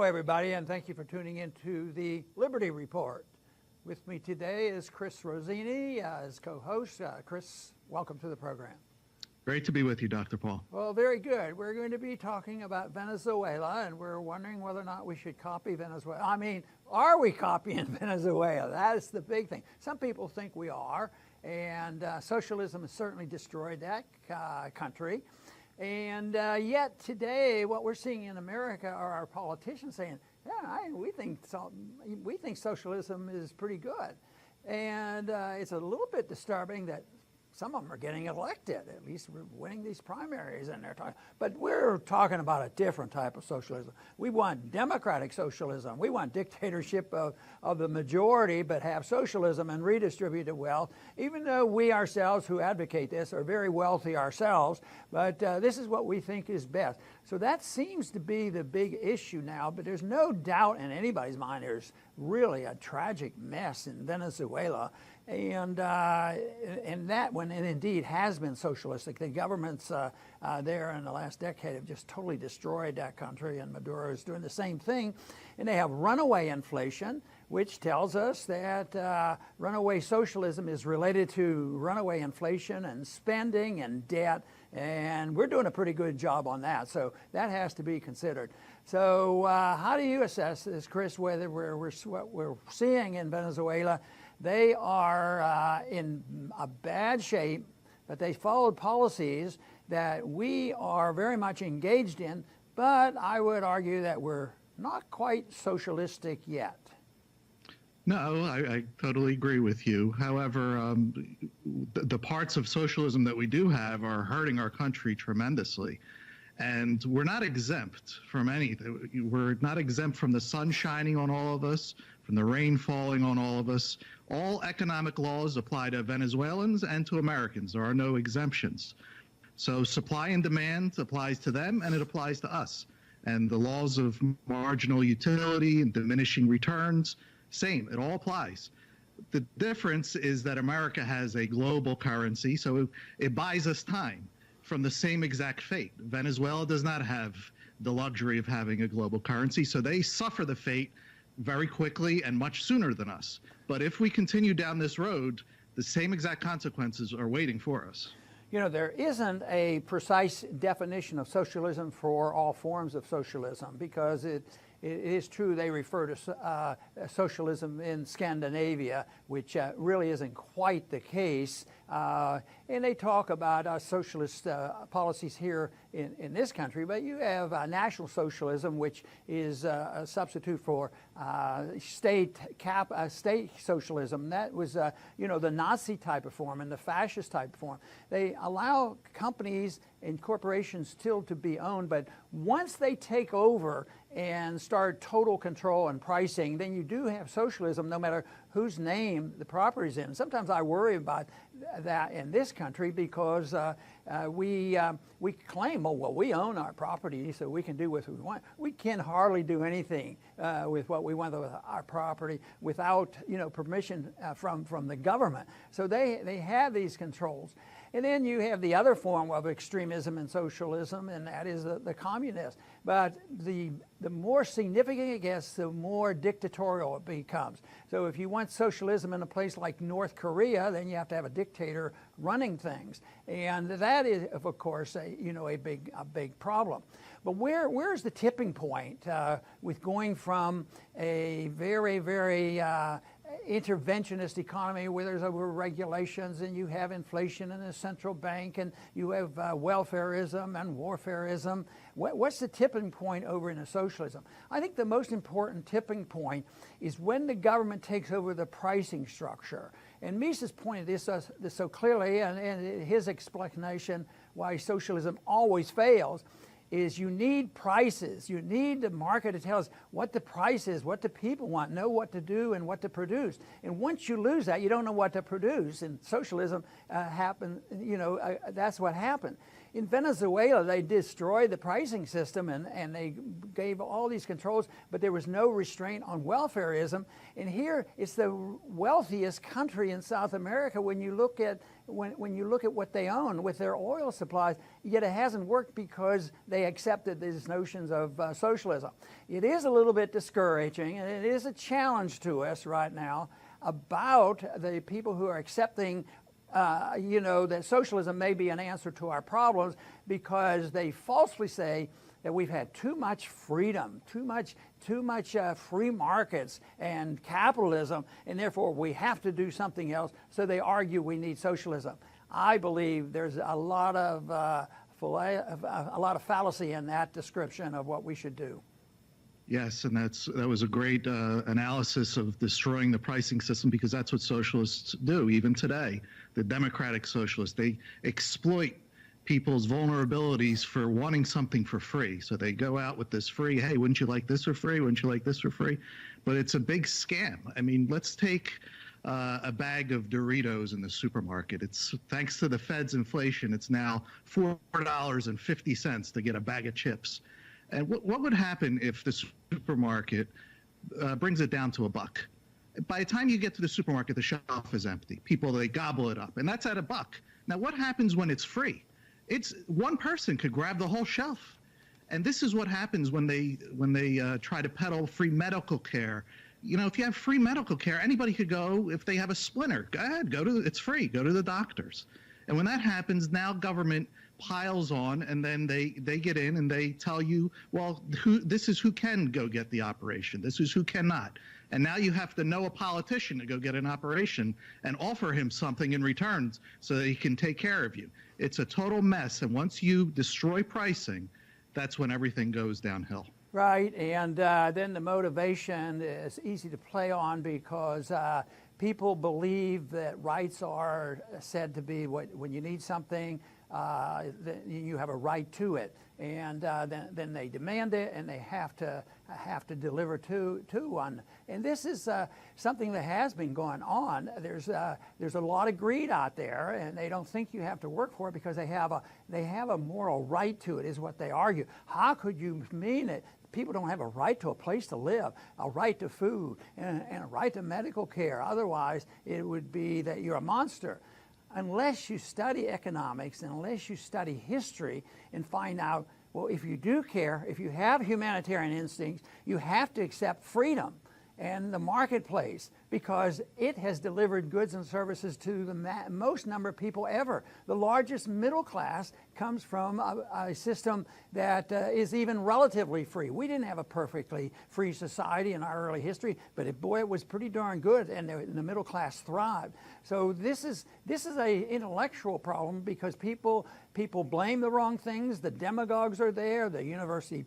everybody, and thank you for tuning into the Liberty Report. With me today is Chris Rossini as co-host. Chris, welcome to the program. Great to be with you, Dr. Paul. Well, very good. We're going to be talking about Venezuela, and we're wondering whether or not we should copy Venezuela. I mean, are we copying Venezuela? That's the big thing. Some people think we are, and socialism has certainly destroyed that country. And yet today, what we're seeing in America are our politicians saying, yeah, we think socialism is pretty good. And it's a little bit disturbing that some of them are getting elected, at least we're winning these primaries, and they're talking. But we're talking about a different type of socialism. We want democratic socialism. We want dictatorship of the majority, but have socialism and redistributed wealth, even though we ourselves who advocate this are very wealthy ourselves, but this is what we think is best. So that seems to be the big issue now, but there's no doubt in anybody's mind there's really a tragic mess in Venezuela. And that one, and indeed has been socialistic. The governments there in the last decade have just totally destroyed that country, and Maduro is doing the same thing. And they have runaway inflation, which tells us that runaway socialism is related to runaway inflation and spending and debt, and we're doing a pretty good job on that. So that has to be considered. So how do you assess this, Chris, whether what we're seeing in Venezuela? They are in a bad shape, but they followed policies that we are very much engaged in, but I would argue that we're not quite socialistic yet. No, I totally agree with you. However, the parts of socialism that we do have are hurting our country tremendously. And we're not exempt from anything. We're not exempt from the sun shining on all of us, from the rain falling on all of us. All economic laws apply to Venezuelans and to Americans. There are no exemptions. So supply and demand applies to them, and it applies to us. And the laws of marginal utility and diminishing returns, same, it all applies. The difference is that America has a global currency, so it buys us time from the same exact fate. Venezuela does not have the luxury of having a global currency, so they suffer the fate very quickly and much sooner than us. But if we continue down this road, the same exact consequences are waiting for us. You know, there isn't a precise definition of socialism for all forms of socialism, because it is true they refer to socialism in Scandinavia, which really isn't quite the case. And they talk about socialist policies here in this country, but you have National Socialism, which is a substitute for state socialism. That was, the Nazi type of form and the fascist type of form. They allow companies and corporations still to be owned, but once they take over and start total control and pricing, then you do have socialism no matter whose name the property's in. Sometimes I worry about that in this country because we claim, well, we own our property, so we can do what we want. We can hardly do anything with what we want with our property without, permission from the government. So they have these controls. And then you have the other form of extremism and socialism, and that is the communist. But the more significant it gets, the more dictatorial it becomes. So if you want socialism in a place like North Korea, then you have to have a dictator running things. And that is, of course, a big problem. But where's the tipping point with going from a very, very interventionist economy where there's over-regulations and you have inflation in a central bank and you have welfarism and warfarism? What's the tipping point over into socialism? I think the most important tipping point is when the government takes over the pricing structure. And Mises pointed this so clearly, and his explanation why socialism always fails is you need prices. You need the market to tell us what the price is, what the people want, know what to do and what to produce. And once you lose that, you don't know what to produce. And socialism happened, that's what happened. In Venezuela, they destroyed the pricing system and they gave all these controls, but there was no restraint on welfarism. And here, it's the wealthiest country in South America when you look at when you look at what they own with their oil supplies, yet it hasn't worked because they accepted these notions of socialism. It is a little bit discouraging, and it is a challenge to us right now about the people who are accepting that socialism may be an answer to our problems, because they falsely say that we've had too much freedom, too much free markets and capitalism, and therefore we have to do something else. So they argue we need socialism. I believe there's a lot of fallacy in that description of what we should do. Yes, and that was a great analysis of destroying the pricing system, because that's what socialists do even today. The democratic socialists, they exploit people's vulnerabilities for wanting something for free. So they go out with this free, hey, wouldn't you like this for free? Wouldn't you like this for free? But it's a big scam. I mean, let's take a bag of Doritos in the supermarket. It's thanks to the Fed's inflation, it's now $4.50 to get a bag of chips. And what would happen if the supermarket brings it down to $1? By the time you get to the supermarket, the shelf is empty. People, they gobble it up, and that's at $1. Now, what happens when it's free? It's one person could grab the whole shelf. And this is what happens when they try to peddle free medical care. You know, if you have free medical care, anybody could go, if they have a splinter, go ahead, it's free, go to the doctors. And when that happens, now government piles on, and then they get in and they tell you, well, this is who can go get the operation. This is who cannot. And now you have to know a politician to go get an operation and offer him something in return so that he can take care of you. It's a total mess. And once you destroy pricing, that's when everything goes downhill. Right, and then the motivation is easy to play on, because people believe that rights are said to be when you need something, you have a right to it, and then they demand it, and they have to deliver to one. And this is something that has been going on. There's a lot of greed out there, and they don't think you have to work for it because they have a moral right to it, is what they argue. How could you mean it? People don't have a right to a place to live, a right to food, and a right to medical care. Otherwise, it would be that you're a monster. Unless you study economics and unless you study history and find out, well, if you do care, if you have humanitarian instincts, you have to accept freedom and the marketplace, because it has delivered goods and services to the most number of people ever. The largest middle class comes from a system that is even relatively free. We didn't have a perfectly free society in our early history, but it was pretty darn good, and the middle class thrived. So this is a intellectual problem, because people blame the wrong things. The demagogues are there. The university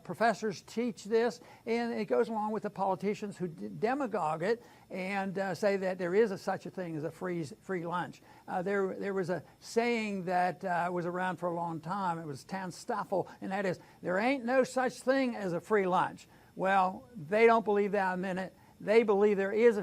professors teach this, and it goes along with the politicians who demagogue it and say that there is such a thing as a free lunch. There was a saying that was around for a long time. It was Tanstaffel, and that is, there ain't no such thing as a free lunch. Well, they don't believe that a minute. They believe there is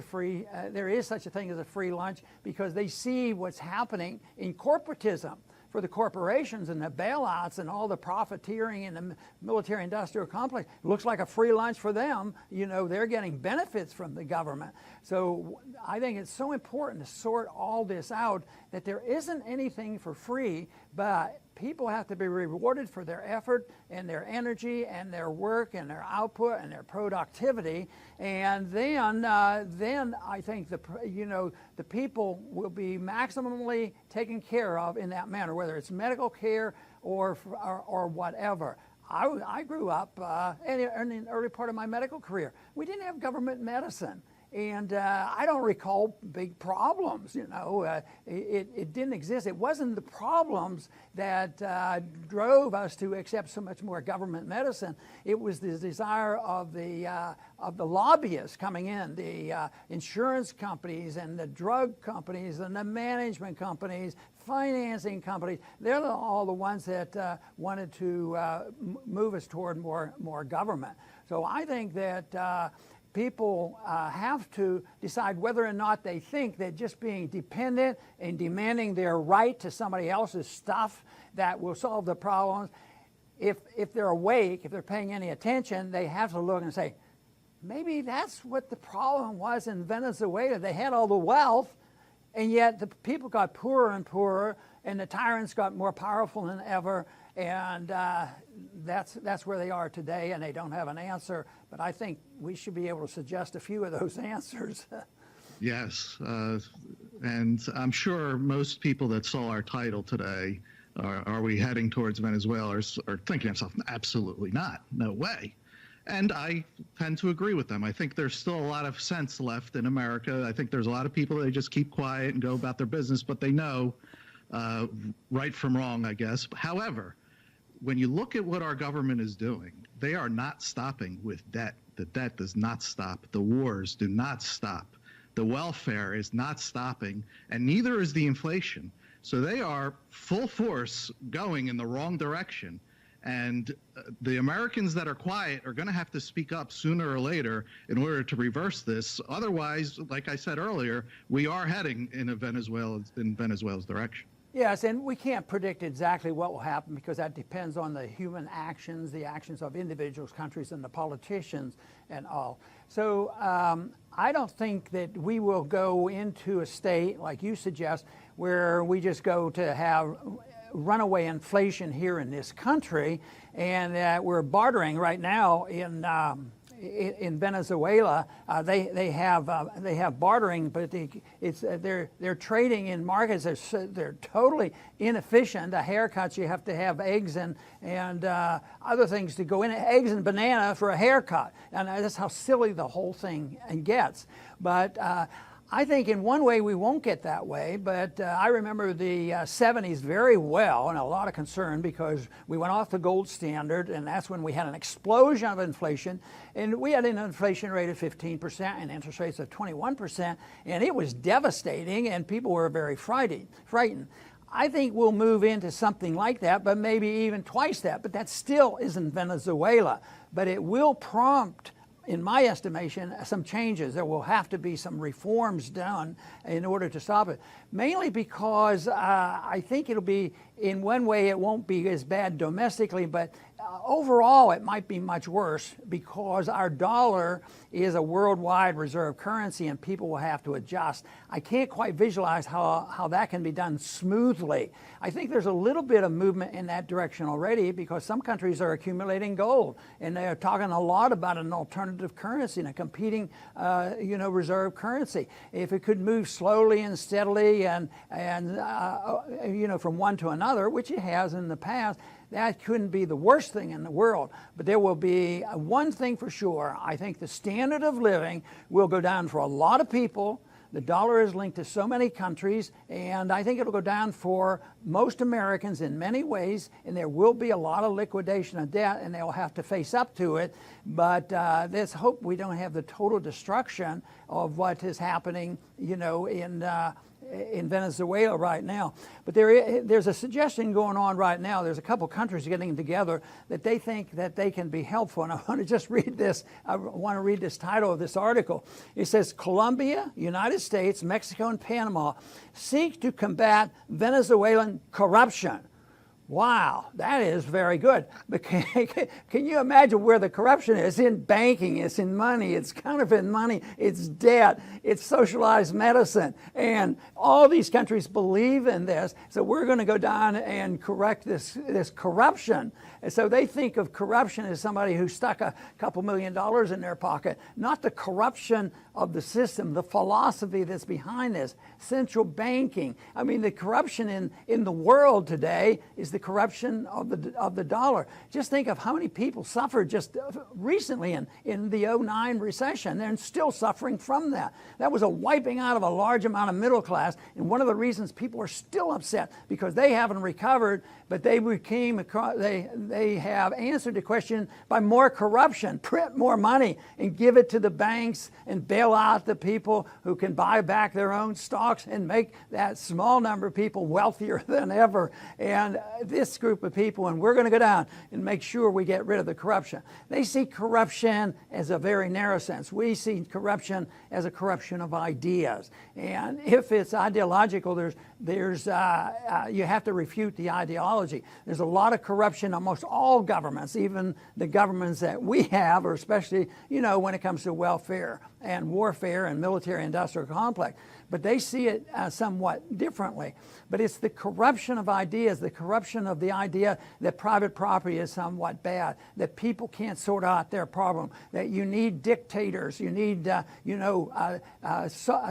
such a thing as a free lunch, because they see what's happening in corporatism for the corporations and the bailouts and all the profiteering in the military-industrial complex. It looks like a free lunch for them. You know, they're getting benefits from the government. So I think it's so important to sort all this out, that there isn't anything for free, but people have to be rewarded for their effort and their energy and their work and their output and their productivity. And then I think the people will be maximally taken care of in that manner, whether it's medical care or whatever. I grew up in the early part of my medical career. We didn't have government medicine. And I don't recall big problems, it didn't exist. It wasn't the problems that drove us to accept so much more government medicine. It was the desire of the lobbyists coming in, the insurance companies and the drug companies and the management companies, financing companies. They're all the ones that wanted to move us toward more government. So I think that people have to decide whether or not they think that just being dependent and demanding their right to somebody else's stuff that will solve the problems. If they're awake, if they're paying any attention, they have to look and say, maybe that's what the problem was in Venezuela. They had all the wealth, And yet the people got poorer and poorer, and the tyrants got more powerful than ever. And that's where they are today, and they don't have an answer. But I think we should be able to suggest a few of those answers. Yes, and I'm sure most people that saw our title today, are we heading towards Venezuela, are thinking to themselves, absolutely not, no way. And I tend to agree with them. I think there's still a lot of sense left in America. I think there's a lot of people that just keep quiet and go about their business, but they know right from wrong, I guess. However, when you look at what our government is doing, they are not stopping with debt. The debt does not stop. The wars do not stop. The welfare is not stopping, and neither is the inflation. So they are full force going in the wrong direction. And the Americans that are quiet are going to have to speak up sooner or later in order to reverse this. Otherwise, like I said earlier, we are heading in Venezuela's direction. Yes, and we can't predict exactly what will happen because that depends on the human actions, the actions of individuals, countries, and the politicians and all. So I don't think that we will go into a state, like you suggest, where we just go to have runaway inflation here in this country, and we're bartering right now in Venezuela. They have bartering, but they're trading in markets. They're totally inefficient. The haircuts, you have to have eggs and other things to go in, eggs and banana for a haircut, and that's how silly the whole thing gets. But I think in one way we won't get that way, but I remember the 70s very well, and a lot of concern because we went off the gold standard, and that's when we had an explosion of inflation, and we had an inflation rate of 15% and interest rates of 21%, and it was devastating, and people were very frightened. I think we'll move into something like that, but maybe even twice that, but that still isn't Venezuela. But it will prompt, in my estimation, some changes. There will have to be some reforms done in order to stop it. Mainly because I think it'll be, in one way, it won't be as bad domestically, but overall it might be much worse because our dollar is a worldwide reserve currency and people will have to adjust. I can't quite visualize how that can be done smoothly. I think there's a little bit of movement in that direction already because some countries are accumulating gold and they're talking a lot about an alternative currency and a competing reserve currency. If it could move slowly and steadily and from one to another, which it has in the past, that couldn't be the worst thing in the world. But there will be one thing for sure. I think the standard of living will go down for a lot of people. The dollar is linked to so many countries, and I think it'll go down for most Americans in many ways, and there will be a lot of liquidation of debt, and they'll have to face up to it. But let's hope we don't have the total destruction of what is happening, in Venezuela right now. But there's a suggestion going on right now. There's a couple countries getting together that they think that they can be helpful. And I want to just read this. I want to read this title of this article. It says, Colombia, United States, Mexico, and Panama seek to combat Venezuelan corruption. Wow, that is very good. But can you imagine where the corruption is? In banking, it's in money, it's counterfeit money, it's debt, it's socialized medicine. And all these countries believe in this. So we're going to go down and correct this corruption. And so they think of corruption as somebody who stuck a couple $1 million in their pocket, not the corruption of the system, the philosophy that's behind this, central banking. I mean, the corruption in the world today is the corruption of the dollar. Just think of how many people suffered just recently in the 2009 recession. They're still suffering from that. That was a wiping out of a large amount of middle class, and one of the reasons people are still upset because they haven't recovered, but they have answered the question by more corruption, print more money and give it to the banks and bail out the people who can buy back their own stocks and make that small number of people wealthier than ever. And this group of people, and we're going to go down and make sure we get rid of the corruption. They see corruption as a very narrow sense. We see corruption as a corruption of ideas. And if it's ideological, you have to refute the ideology. There's a lot of corruption in almost all governments, even the governments that we have, or especially, when it comes to welfare. and warfare and military-industrial complex. But they see it somewhat differently. But it's the corruption of ideas, the corruption of the idea that private property is somewhat bad, that people can't sort out their problem, that you need dictators, you need, a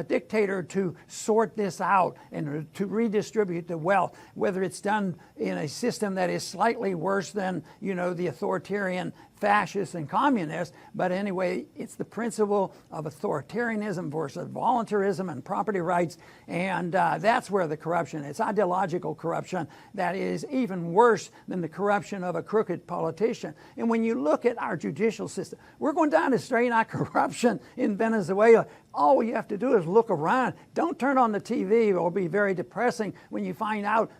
dictator to sort this out and to redistribute the wealth, whether it's done in a system that is slightly worse than, the authoritarian fascists and communists, but anyway, it's the principle of authoritarianism versus voluntarism and property rights, and that's where the corruption is. Ideological corruption that is even worse than the corruption of a crooked politician. And when you look at our judicial system, we're going down to straighten out corruption in Venezuela. All you have to do is look around. Don't turn on the TV. It'll be very depressing when you find out,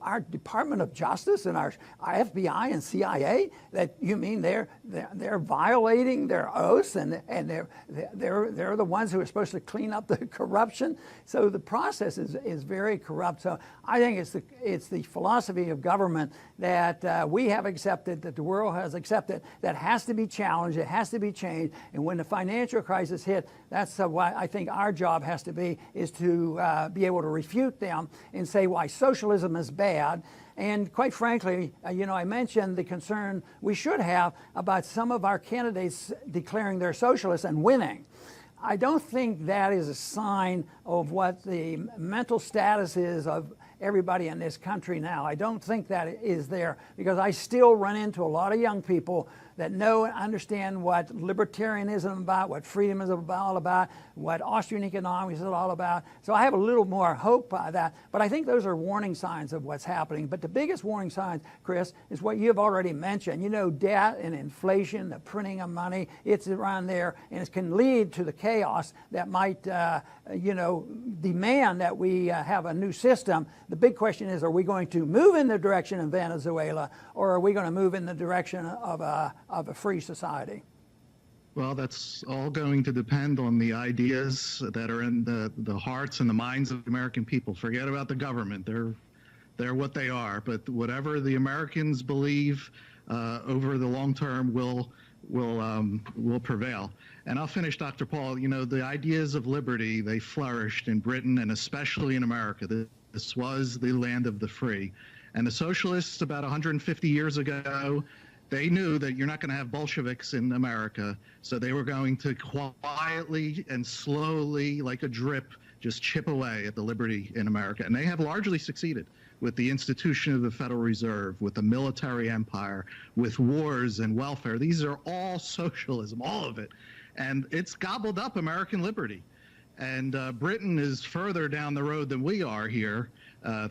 our Department of Justice and our FBI and CIA, that you mean they're violating their oaths, and they're the ones who are supposed to clean up the corruption. So the process is very corrupt. So I think it's the philosophy of government that we have accepted, that the world has accepted, that has to be challenged, it has to be changed. And when the financial crisis hit, that's what I think our job has to be, is to be able to refute them and say why socialism is bad. And quite frankly, I mentioned the concern we should have about some of our candidates declaring they're socialists and winning. I don't think that is a sign of what the mental status is of everybody in this country now. I don't think that is there, because I still run into a lot of young people that know and understand what libertarianism is about, what freedom is all about, what Austrian economics is all about. So I have a little more hope by that. But I think those are warning signs of what's happening. But the biggest warning sign, Chris, is what you've already mentioned. Debt and inflation, the printing of money, it's around there, and it can lead to the chaos that might, demand that we have a new system. The big question is, are we going to move in the direction of Venezuela, or are we going to move in the direction of a free society? Well, that's all going to depend on the ideas that are in the hearts and the minds of the American people. Forget about the government. They're what they are. But whatever the Americans believe over the long term will prevail. And I'll finish, Dr. Paul. The ideas of liberty, they flourished in Britain and especially in America. This was the land of the free. And the socialists about 150 years ago, they knew that you're not going to have Bolsheviks in America, so they were going to quietly and slowly, like a drip, just chip away at the liberty in America. And they have largely succeeded with the institution of the Federal Reserve, with the military empire, with wars and welfare. These are all socialism, all of it. And it's gobbled up American liberty. And Britain is further down the road than we are here.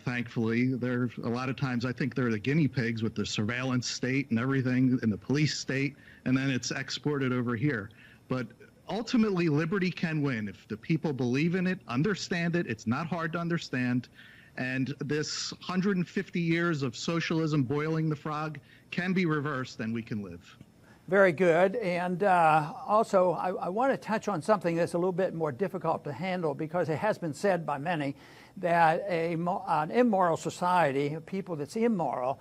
Thankfully, a lot of times I think they're the guinea pigs with the surveillance state and everything, and the police state, and then it's exported over here. But ultimately, liberty can win if the people believe in it, understand it. It's not hard to understand. And this 150 years of socialism boiling the frog can be reversed, and we can live. Very good. And also, I want to touch on something that's a little bit more difficult to handle, because it has been said by many that an immoral society, people that's immoral,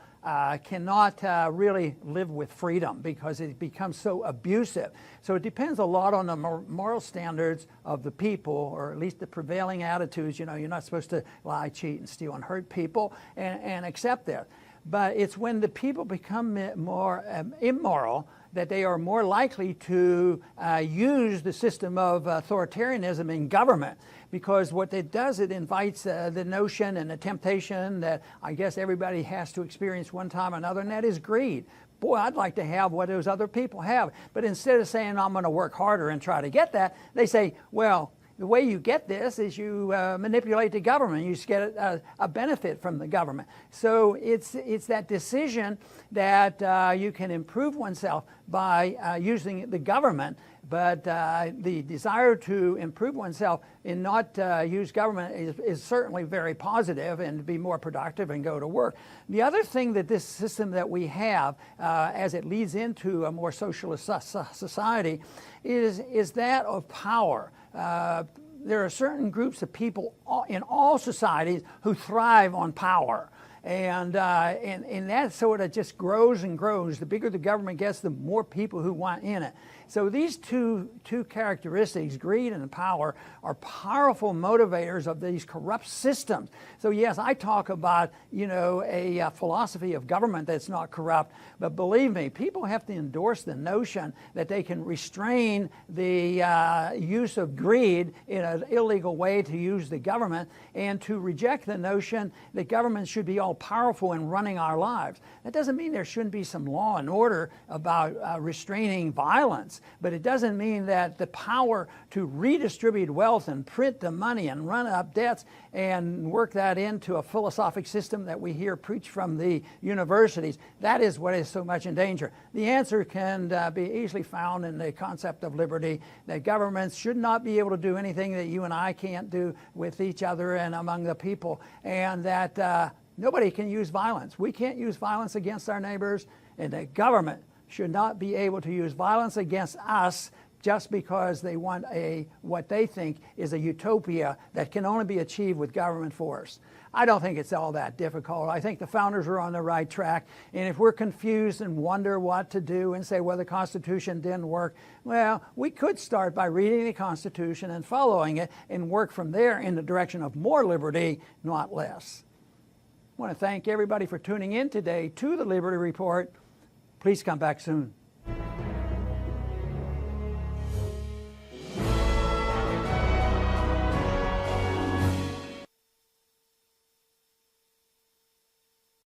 cannot really live with freedom because it becomes so abusive. So it depends a lot on the moral standards of the people, or at least the prevailing attitudes. You're not supposed to lie, cheat, and steal and hurt people, and accept that. But it's when the people become more immoral that they are more likely to use the system of authoritarianism in government, because what it does, it invites the notion and the temptation that I guess everybody has to experience one time or another, and that is greed. Boy, I'd like to have what those other people have. But instead of saying, I'm going to work harder and try to get that, they say, well, the way you get this is you manipulate the government. You just get a benefit from the government. So it's that decision that you can improve oneself by using the government, but the desire to improve oneself and not use government is certainly very positive, and to be more productive and go to work. The other thing that this system that we have, as it leads into a more socialist society, is that of power. There are certain groups of people in all societies who thrive on power. And that sort of just grows and grows. The bigger the government gets, the more people who want in it. So these two characteristics, greed and power, are powerful motivators of these corrupt systems. So yes, I talk about, a philosophy of government that's not corrupt, but believe me, people have to endorse the notion that they can restrain the use of greed in an illegal way to use the government, and to reject the notion that government should be all powerful in running our lives. That doesn't mean there shouldn't be some law and order about restraining violence, but it doesn't mean that the power to redistribute wealth and print the money and run up debts and work that into a philosophic system that we hear preached from the universities, that is what is so much in danger. The answer can be easily found in the concept of liberty, that governments should not be able to do anything that you and I can't do with each other and among the people, and that nobody can use violence. We can't use violence against our neighbors, and the government should not be able to use violence against us just because they want what they think is a utopia that can only be achieved with government force. I don't think it's all that difficult. I think the founders are on the right track. And if we're confused and wonder what to do and say, well, the Constitution didn't work, well, we could start by reading the Constitution and following it and work from there in the direction of more liberty, not less. I want to thank everybody for tuning in today to the Liberty Report. Please come back soon.